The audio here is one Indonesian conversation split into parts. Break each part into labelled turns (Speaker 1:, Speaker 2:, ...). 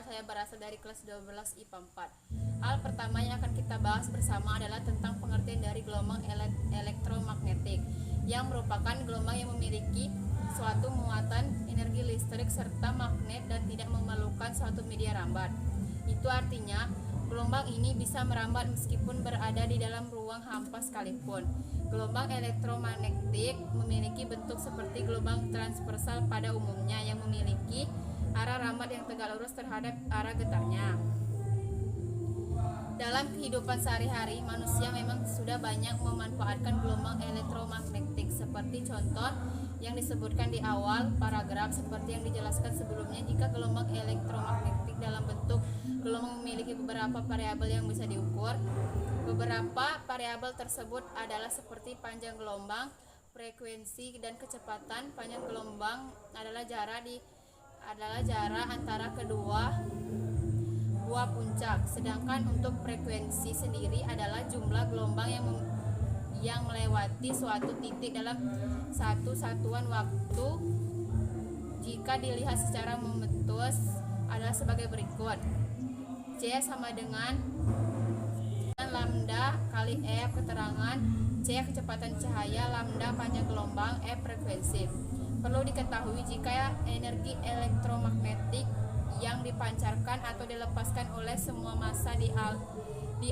Speaker 1: saya berasal dari kelas 12 IPA 4. Hal pertama yang akan kita bahas bersama adalah tentang pengertian dari gelombang elektromagnetik, yang merupakan gelombang yang memiliki suatu muatan energi listrik serta magnet dan tidak memerlukan suatu media rambat. Itu artinya, gelombang ini bisa merambat meskipun berada di dalam ruang hampa sekalipun. Gelombang elektromagnetik memiliki bentuk seperti gelombang transversal pada umumnya yang memiliki arah rambat yang tegak lurus terhadap arah getarnya. Dalam kehidupan sehari-hari, manusia memang sudah banyak memanfaatkan gelombang elektromagnetik seperti contoh yang disebutkan di awal paragraf. Seperti yang dijelaskan sebelumnya, jika gelombang elektromagnetik dalam bentuk gelombang memiliki beberapa variabel yang bisa diukur. Beberapa variabel tersebut adalah seperti panjang gelombang, frekuensi, dan kecepatan. Panjang gelombang adalah jarak antara kedua buah puncak, sedangkan untuk frekuensi sendiri adalah jumlah gelombang yang melewati suatu titik dalam satu satuan waktu. Jika dilihat secara momentus adalah sebagai berikut. C sama dengan lambda kali F keterangan, C kecepatan cahaya, lambda panjang gelombang, F frekuensi. Perlu diketahui jika energi elektromagnetik yang dipancarkan atau dilepaskan oleh semua massa di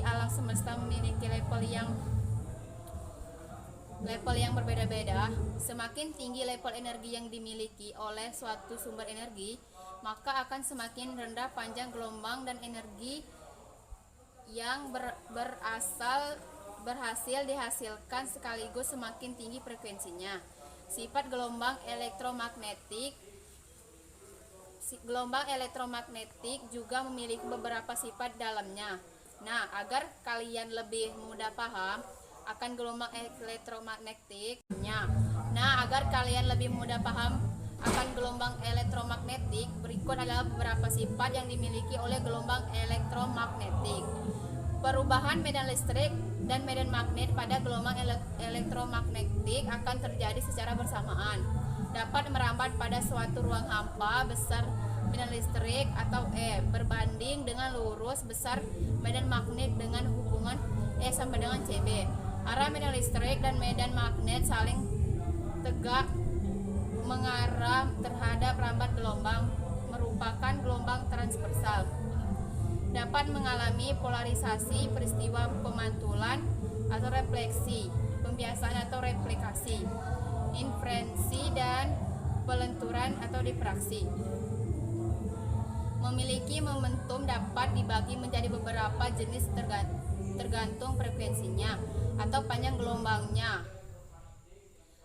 Speaker 1: alam semesta memiliki level yang berbeda-beda. Semakin tinggi level energi yang dimiliki oleh suatu sumber energi, maka akan semakin rendah panjang gelombang dan energi yang berhasil dihasilkan sekaligus semakin tinggi frekuensinya. Sifat gelombang elektromagnetik juga memiliki beberapa sifat dalamnya. Nah, agar kalian lebih mudah paham akan gelombang elektromagnetik, berikut adalah beberapa sifat yang dimiliki oleh gelombang elektromagnetik. Perubahan medan listrik dan medan magnet pada gelombang elektromagnetik akan terjadi secara bersamaan. Dapat merambat pada suatu ruang hampa besar medan listrik atau E berbanding dengan lurus besar medan magnet dengan hubungan E sama dengan CB. Arah medan listrik dan medan magnet saling tegak mengarah terhadap rambat gelombang, merupakan gelombang transversal. Dapat mengalami polarisasi, peristiwa pemantulan atau refleksi, pembiasaan atau replikasi, inferensi, dan pelenturan atau difraksi. Memiliki momentum dapat dibagi menjadi beberapa jenis tergantung frekuensinya atau panjang gelombangnya.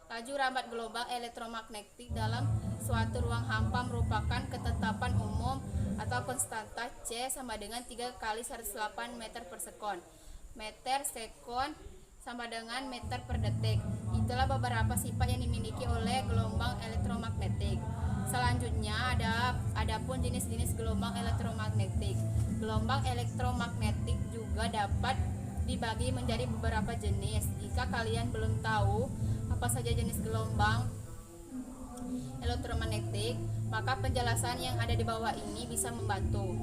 Speaker 1: Laju rambat gelombang elektromagnetik dalam suatu ruang hampa merupakan ketetapan umum atau konstanta C sama dengan 3 kali 108 meter per sekon. Meter sekon sama dengan meter per detik. Itulah beberapa sifat yang dimiliki oleh gelombang elektromagnetik. Selanjutnya adapun jenis-jenis gelombang elektromagnetik. Gelombang elektromagnetik juga dapat dibagi menjadi beberapa jenis. Jika kalian belum tahu apa saja jenis gelombang elektromagnetik, maka penjelasan yang ada di bawah ini bisa membantu.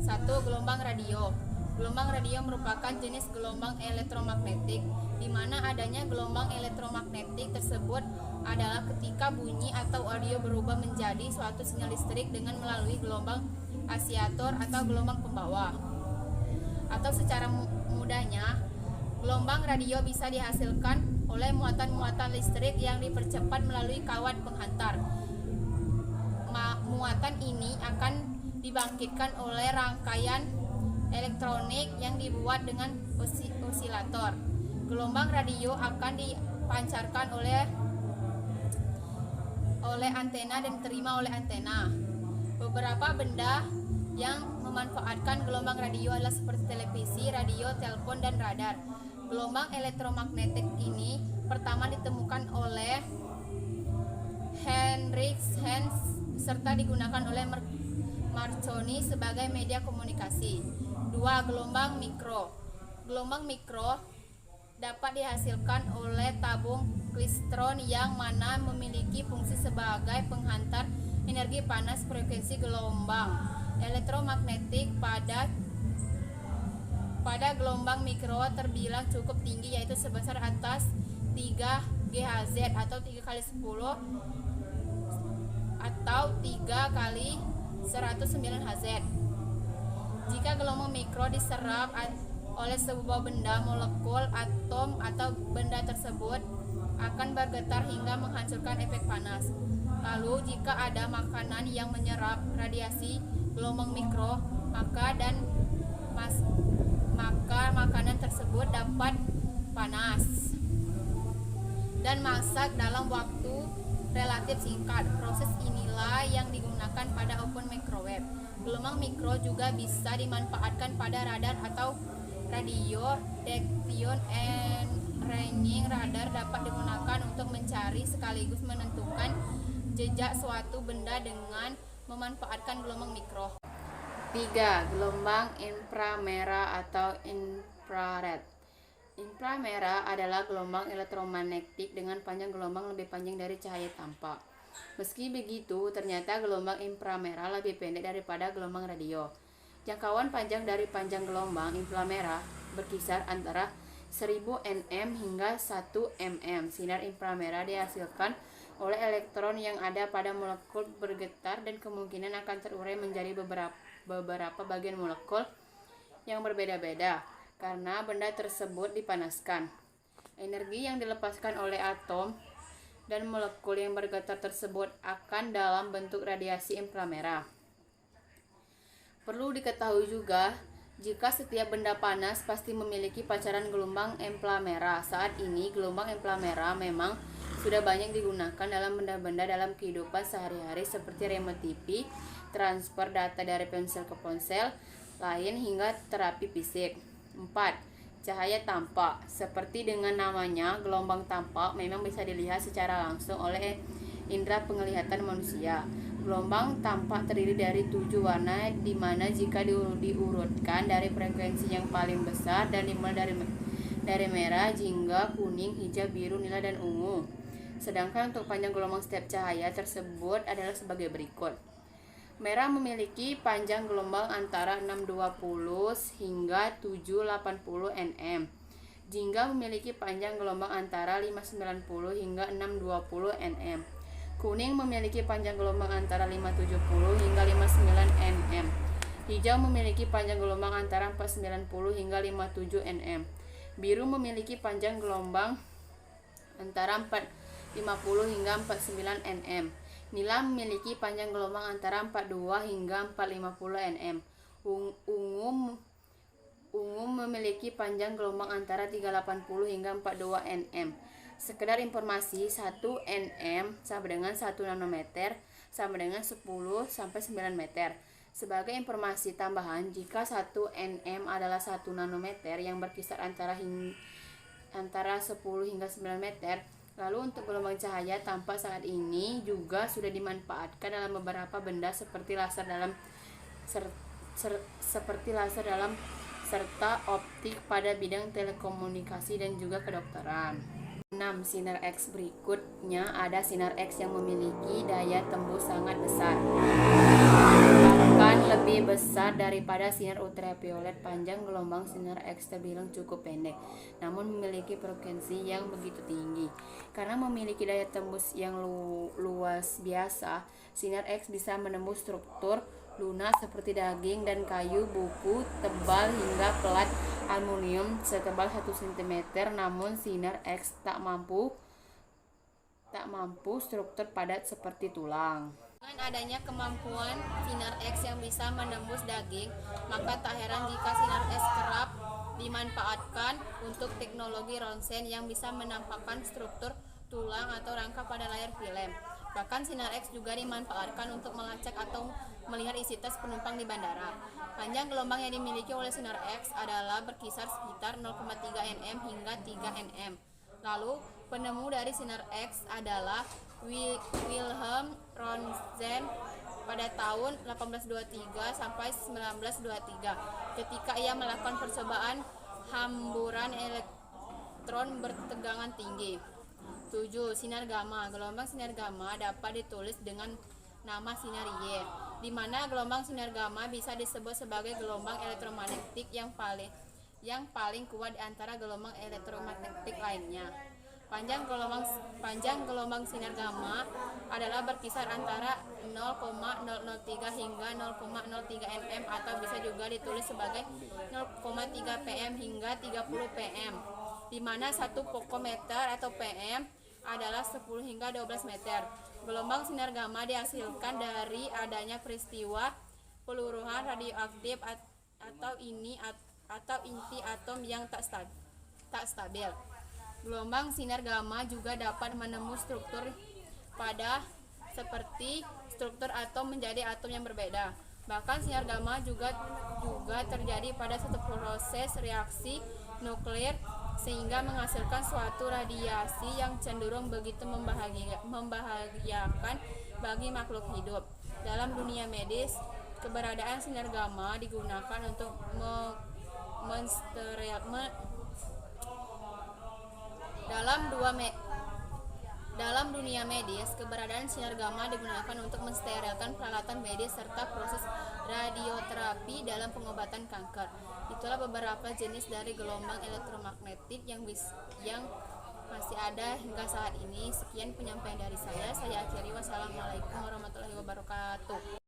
Speaker 1: 1. Gelombang radio. Gelombang radio merupakan jenis gelombang elektromagnetik di mana adanya gelombang elektromagnetik tersebut adalah ketika bunyi atau audio berubah menjadi suatu sinyal listrik dengan melalui gelombang asiator atau gelombang pembawa. Atau secara mudahnya, gelombang radio bisa dihasilkan oleh muatan-muatan listrik yang dipercepat melalui kawat penghantar. Muatan ini akan dibangkitkan oleh rangkaian elektronik yang dibuat dengan osilator. Gelombang radio akan dipancarkan oleh antena dan diterima oleh antena. Beberapa benda yang memanfaatkan gelombang radio adalah seperti televisi, radio, telepon, dan radar. Gelombang elektromagnetik ini pertama ditemukan oleh Heinrich Hertz serta digunakan oleh Marconi sebagai media komunikasi. 2. Gelombang mikro. Gelombang mikro dapat dihasilkan oleh tabung klistron yang mana memiliki fungsi sebagai penghantar energi panas frekuensi gelombang. elektromagnetik pada gelombang mikro terbilang cukup tinggi, yaitu sebesar atas 3 GHz atau 3 kali 10 atau 3 kali 109 Hz. Jika gelombang mikro diserap oleh sebuah benda, molekul, atom, atau benda tersebut akan bergetar hingga menghancurkan efek panas. Lalu jika ada makanan yang menyerap radiasi gelombang mikro, maka makanan tersebut dapat panas dan masak dalam waktu relatif singkat. Proses inilah yang digunakan pada oven microwave. Gelombang mikro juga bisa dimanfaatkan pada radar atau radio detection and ranging. Radar dapat digunakan untuk mencari sekaligus menentukan jejak suatu benda dengan memanfaatkan gelombang mikro. 3. Gelombang inframerah atau infrared. Inframerah adalah gelombang elektromagnetik dengan panjang gelombang lebih panjang dari cahaya tampak. Meski begitu, ternyata gelombang inframerah lebih pendek daripada gelombang radio. Jangkauan panjang dari panjang gelombang inframerah berkisar antara 1000 nm hingga 1 mm. Sinar inframerah dihasilkan oleh elektron yang ada pada molekul bergetar dan kemungkinan akan terurai menjadi beberapa bagian molekul yang berbeda-beda karena benda tersebut dipanaskan. Energi yang dilepaskan oleh atom dan molekul yang bergetar tersebut akan dalam bentuk radiasi inframerah. Perlu diketahui juga, jika setiap benda panas pasti memiliki pancaran gelombang inframerah. Saat ini, gelombang inframerah memang sudah banyak digunakan dalam benda-benda dalam kehidupan sehari-hari seperti remote TV, transfer data dari ponsel ke ponsel lain hingga terapi fisik. 4. Cahaya tampak. Seperti dengan namanya, gelombang tampak memang bisa dilihat secara langsung oleh indera penglihatan manusia. Gelombang tampak terdiri dari 7 warna, di mana jika diurutkan dari frekuensi yang paling besar dan dimulai dari merah, jingga, kuning, hijau, biru, nila, dan ungu. Sedangkan untuk panjang gelombang setiap cahaya tersebut adalah sebagai berikut. Merah memiliki panjang gelombang antara 620 hingga 780 nm. Jingga memiliki panjang gelombang antara 590 hingga 620 nm. Kuning memiliki panjang gelombang antara 570 hingga 59 nm. Hijau memiliki panjang gelombang antara 490 hingga 57 nm. Biru memiliki panjang gelombang antara 450 hingga 49 nm. Nila memiliki panjang gelombang antara 42 hingga 450 nm. Ungu memiliki panjang gelombang antara 380 hingga 42 nm. Sekedar informasi, 1 nm sama dengan 1 nanometer sama dengan 10 sampai 9 meter. Sebagai informasi tambahan, jika 1 nm adalah 1 nanometer yang berkisar antara 10 hingga 9 meter, lalu untuk gelombang cahaya tampak saat ini juga sudah dimanfaatkan dalam beberapa benda seperti laser dalam serta optik pada bidang telekomunikasi dan juga kedokteran. 6. Sinar X. Berikutnya ada sinar X yang memiliki daya tembus sangat besar, bahkan lebih besar daripada sinar ultraviolet. Panjang gelombang sinar X terbilang cukup pendek, namun memiliki frekuensi yang begitu tinggi. Karena memiliki daya tembus yang luas biasa, sinar X bisa menembus struktur lunak seperti daging dan kayu, buku tebal hingga pelat aluminium setebal 1 cm. Namun sinar X tak mampu struktur padat seperti tulang. Dengan adanya kemampuan sinar X yang bisa menembus daging, maka tak heran jika sinar X kerap dimanfaatkan untuk teknologi ronsen yang bisa menampakkan struktur tulang atau rangka pada layar film. Bahkan sinar X juga dimanfaatkan untuk melacak atau melihat isi tas penumpang di bandara. Panjang gelombang yang dimiliki oleh sinar X adalah berkisar sekitar 0,3 nm hingga 3 nm. Lalu, penemu dari sinar X adalah Wilhelm Röntgen pada tahun 1823 sampai 1923 ketika ia melakukan percobaan hamburan elektron bertegangan tinggi. 7. Sinar gamma. Gelombang sinar gamma dapat ditulis dengan nama sinar Y. di mana gelombang sinar gamma bisa disebut sebagai gelombang elektromagnetik yang paling kuat di antara gelombang elektromagnetik lainnya. Panjang gelombang sinar gamma adalah berkisar antara 0,003 hingga 0,03 mm atau bisa juga ditulis sebagai 0,3 pm hingga 30 pm, di mana 1 pokometer atau pm adalah 10 hingga 12 meter. Gelombang sinar gamma dihasilkan dari adanya peristiwa peluruhan radioaktif atau inti atom yang tak stabil. Gelombang sinar gamma juga dapat menembus struktur pada seperti struktur atom menjadi atom yang berbeda. Bahkan sinar gamma juga terjadi pada suatu proses reaksi nuklir sehingga menghasilkan suatu radiasi yang cenderung begitu membahayakan bagi makhluk hidup. Dalam dunia medis, keberadaan sinar gamma digunakan untuk Dalam dunia medis, keberadaan sinar gamma digunakan untuk mensterilkan peralatan medis serta proses radioterapi dalam pengobatan kanker. Itulah beberapa jenis dari gelombang elektromagnetik yang masih ada hingga saat ini. Sekian penyampaian dari saya. Saya akhiri. Wassalamualaikum warahmatullahi wabarakatuh.